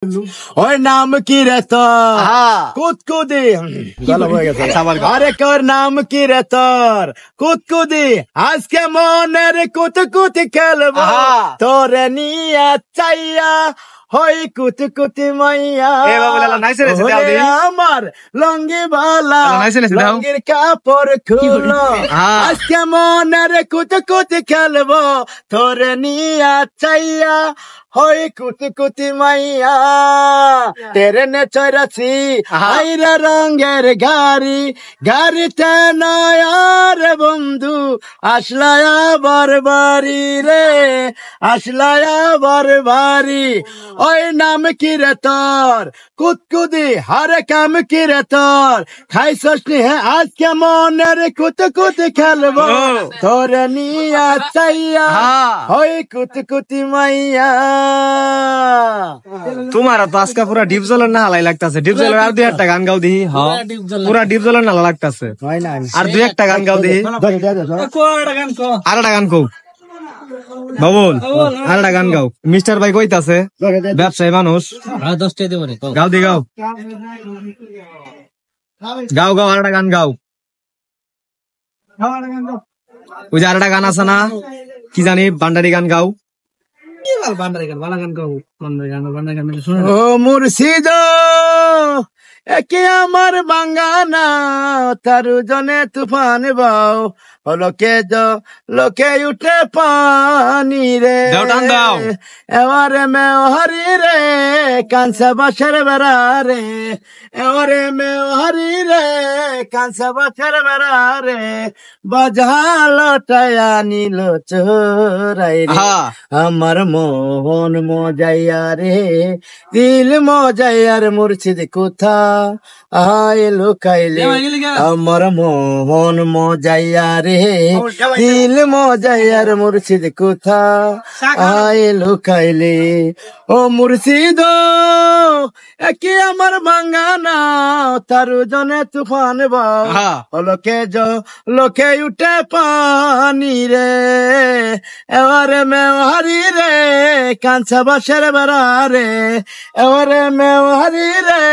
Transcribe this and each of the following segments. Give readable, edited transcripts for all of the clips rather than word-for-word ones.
ওর নাম কি রে তোর? কুতকুদি। আরে কর নাম কি রে তোর? কুতকুদি। আজকে মনের কুতকুতি খেলবো তোরে নিয়ে চাইয়া হই কুতকুতি মাইয়া। আমার লঙ্গি বালা লঙ্গির কাপড় খুলো, আজকে মনের কুতকুতি খেলবো তোরে নিয়ে চাইয়া হই কুতকুতি মাইয়া। ট্রেনে চড়াছি আইরা রঙের গাড়ি, গাড়িতে নয়ার বন্ধু আসলায়া বারবারি রে, আসলায়া বারবারি। ওই নাম কি রে তোর? কুতকুদি। হারে কাম কি রে তোর? খাইছস নি হে আজকে মনের কুতকুতি খেলবো তোরে নিয়া চাইয়া হই কুতকুতি মাইয়া। তোমার তো আজকে পুরা ডিপ জলের না হালাই লাগতেছে। ডিপ জলের আর দুই একটা গান গাও দিহি। পুরা ডিপ জলের নালা লাগতেছে। আর দুই একটা গান গাও দিহি। আর একটা গান কও বাবুল, আর একটা গান গাও। মিস্টার ভাই কইতাছে ব্যবসায়ী মানুষ। গাও দি গাও গাও গাও আর একটা গান গাও। ওই যে আর একটা গান আছে না কি জানি ভান্ডারি গান গাও। ও মুর্শিদ একে আমার বাঙ্গানা তারু জনে তুফান বাও, লোকে উঠে পানি রে। এবারে মে হরি রে কাঁসা বাসের বেড়া রে, এবারে মে হরি রে কাঁসা বাসের বেড়া রে। বাজালটায়া নিল চোরাই রে, আমার মোহন মজাইয়া রে, দিল মজাইয়ার মুর্শিদ কোথা আয় লুকাইলে। আমার মোহন মজাইয়া রে, দিল মজাইয়ার মুর্শিদ কোথা আয় লুকাইলে। ও মুর্শিদ একে আমার বাঙ্গানা তারু জনে তুফান বাও, লোকে উঠে পানি রে। এবারে মেওহারি রে কাঁচা বাসের বেড়া রে, এবারে মেওহারি রে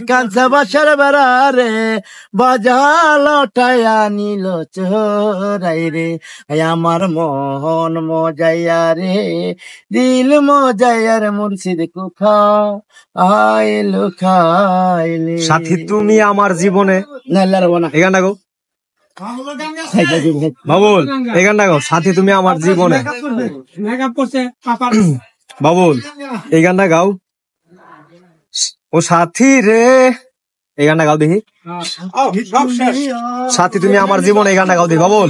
কাঁচা বাসের বেড়া রে। বাজালটায়া নিল চোরাই রে, আমার মোহন মজাইয়া রে, দিল মজাইয়ার মুর্শিদ কোথা আয় লুকাইলে। সাথী তুমি আমার জীবনে। এই গানটা গো বাবুল, এই গানটা গো। সাথী তুমি আমার জীবনে। বাবুল এই গানটা গাও। ও সাথী রে, এই গানটা গাও দেখি। সাথী তুমি আমার জীবনে, এই গানটা গাও দেখি। বাবুল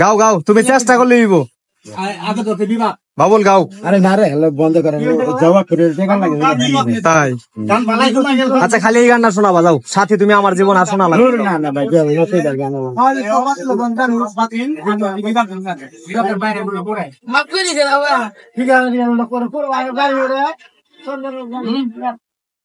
গাও গাও, তুমি চেষ্টা করলে দিব। বাবুল গাও। আরে না রে বন্ধ করেন তাই। আচ্ছা খালি এই গানটা শোনাবা যাও। সাথী তুমি আমার জীবন আর শোনা লাগবে না।